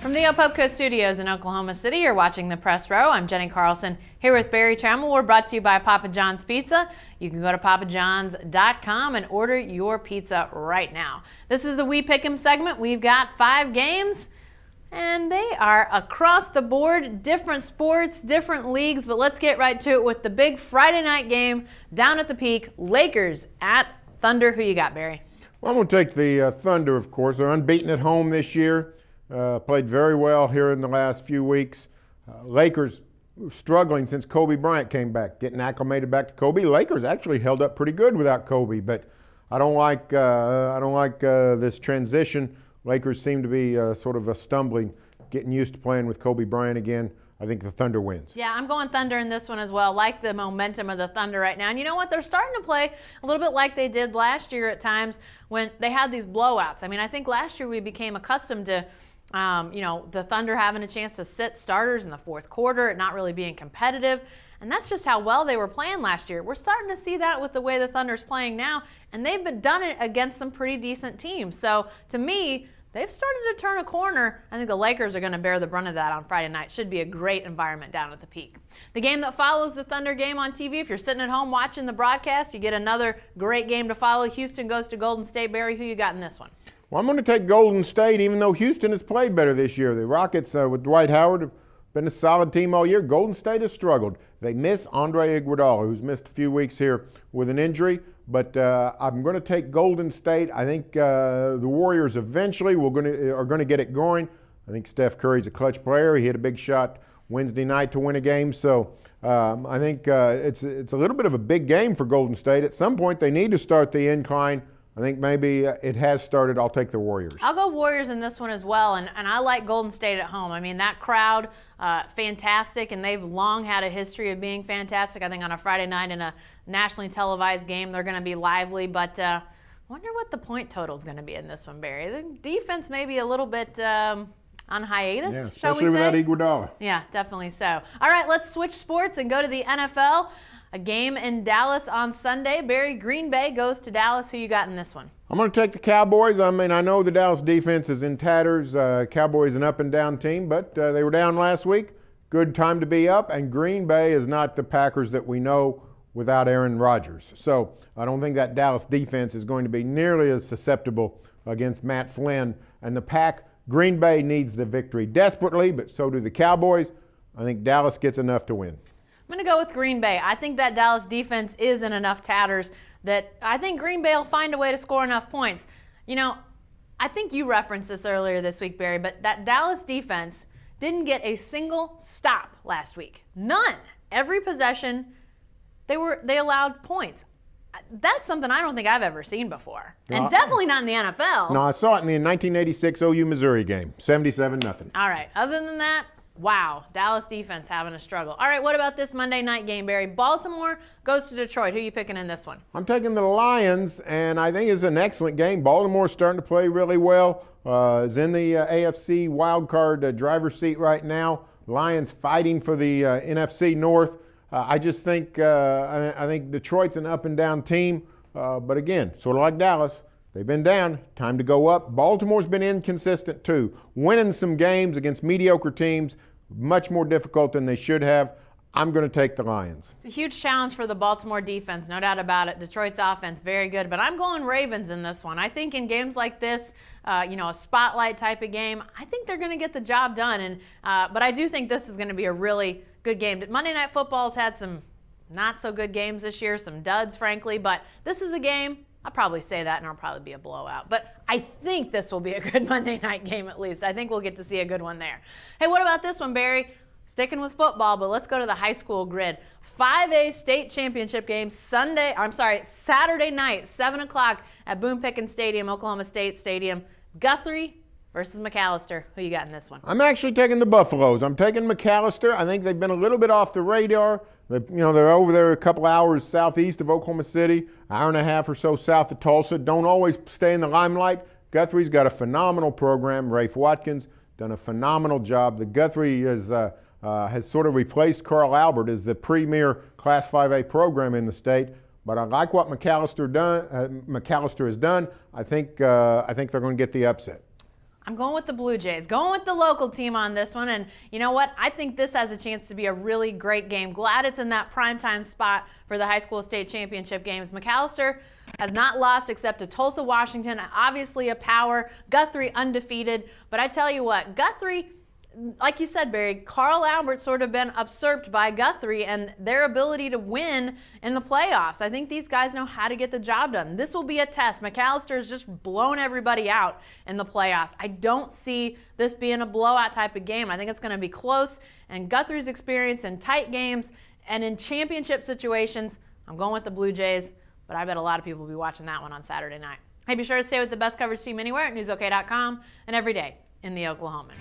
From the Opopco Studios in Oklahoma City, you're watching the Press Row. I'm Jenny Carlson here with Barry Trammell. We're brought to you by Papa John's Pizza. You can go to papajohns.com and order your pizza right now. This is the We Pick 'em segment. We've got 5 games, and they are across the board, different sports, different leagues. But let's get right to it with the big Friday night game down at the Peak. Lakers at Thunder. Who you got, Barry? Well, I'm going to take the Thunder, of course. They're unbeaten at home this year. Played very well here in the last few weeks. Lakers struggling since Kobe Bryant came back, getting acclimated back to Kobe. Lakers actually held up pretty good without Kobe, but I don't like this transition. Lakers seem to be sort of stumbling, getting used to playing with Kobe Bryant again. I think the Thunder wins. Yeah, I'm going Thunder in this one as well. Like the momentum of the Thunder right now. And you know what? They're starting to play a little bit like they did last year at times when they had these blowouts. I mean, I think last year we became accustomed to the Thunder having a chance to sit starters in the fourth quarter and not really being competitive. And that's just how well they were playing last year. We're starting to see that with the way the Thunder's playing now, and they've done it against some pretty decent teams. So to me, they've started to turn a corner. I think the Lakers are going to bear the brunt of that on Friday night. Should be a great environment down at the Peak. The game that follows the Thunder game on TV, if you're sitting at home watching the broadcast, you get another great game to follow. Houston goes to Golden State. Barry, who you got in this one? Well, I'm going to take Golden State, even though Houston has played better this year. The Rockets with Dwight Howard have been a solid team all year. Golden State has struggled. They miss Andre Iguodala, who's missed a few weeks here with an injury. But I'm going to take Golden State. I think the Warriors eventually are going to get it going. I think Steph Curry's a clutch player. He hit a big shot Wednesday night to win a game. So I think it's a little bit of a big game for Golden State. At some point, they need to start the incline. I think maybe it has started. I'll take the Warriors. I'll go Warriors in this one as well, and I like Golden State at home. I mean, that crowd, fantastic, and they've long had a history of being fantastic. I think on a Friday night in a nationally televised game, they're going to be lively, but I wonder what the point total is going to be in this one, Barry. The defense may be a little bit on hiatus, shall we say? Especially without Iguodala. Yeah, definitely so. All right, let's switch sports and go to the NFL. A game in Dallas on Sunday. Barry, Green Bay goes to Dallas. Who you got in this one? I'm going to take the Cowboys. I mean, I know the Dallas defense is in tatters. Cowboys an up-and-down team, but they were down last week. Good time to be up, and Green Bay is not the Packers that we know without Aaron Rodgers. So I don't think that Dallas defense is going to be nearly as susceptible against Matt Flynn and the Pack. Green Bay needs the victory desperately, but so do the Cowboys. I think Dallas gets enough to win. I'm going to go with Green Bay. I think that Dallas defense is in enough tatters that I think Green Bay will find a way to score enough points. You know, I think you referenced this earlier this week, Barry, but that Dallas defense didn't get a single stop last week. None. Every possession, they allowed points. That's something I don't think I've ever seen before. And definitely not in the NFL. No, I saw it in the 1986 OU Missouri game, 77-0. All right. Other than that, wow, Dallas defense having a struggle. All right, what about this Monday night game, Barry? Baltimore goes to Detroit. Who are you picking in this one? I'm taking the Lions, and I think it's an excellent game. Baltimore's starting to play really well. Is in the AFC wildcard driver's seat right now. Lions fighting for the NFC North. I just think I think Detroit's an up-and-down team. But again, sort of like Dallas, they've been down. Time to go up. Baltimore's been inconsistent too. Winning some games against mediocre teams, much more difficult than they should have. I'm going to take the Lions. It's a huge challenge for the Baltimore defense, no doubt about it. Detroit's offense, very good. But I'm going Ravens in this one. I think in games like this, a spotlight type of game, I think they're going to get the job done. And but I do think this is going to be a really good game. Monday Night Football's had some not so good games this year, some duds, frankly. But this is a game. I'll probably say that, and it'll probably be a blowout. But I think this will be a good Monday night game at least. I think we'll get to see a good one there. Hey, what about this one, Barry? Sticking with football, but let's go to the high school grid. 5A state championship game Saturday night, 7 o'clock at Boone Pickens Stadium, Oklahoma State Stadium. Guthrie versus McAllister. Who you got in this one? I'm actually taking the Buffaloes. I'm taking McAllister. I think they've been a little bit off the radar. They're over there a couple hours southeast of Oklahoma City, hour and a half or so south of Tulsa. Don't always stay in the limelight. Guthrie's got a phenomenal program. Rafe Watkins done a phenomenal job. The Guthrie has sort of replaced Carl Albert as the premier Class 5A program in the state. But I like what McAllister has done. I think they're going to get the upset. I'm going with the Blue Jays, going with the local team on this one. And you know what? I think this has a chance to be a really great game. Glad it's in that primetime spot for the high school state championship games. McAllister has not lost except to Tulsa, Washington. Obviously a power. Guthrie undefeated. But I tell you what, Guthrie, like you said, Barry, Carl Albert sort of been usurped by Guthrie and their ability to win in the playoffs. I think these guys know how to get the job done. This will be a test. McAllister has just blown everybody out in the playoffs. I don't see this being a blowout type of game. I think it's going to be close, and Guthrie's experience in tight games and in championship situations, I'm going with the Blue Jays, but I bet a lot of people will be watching that one on Saturday night. Hey, be sure to stay with the best coverage team anywhere at newsok.com and every day in the Oklahoman.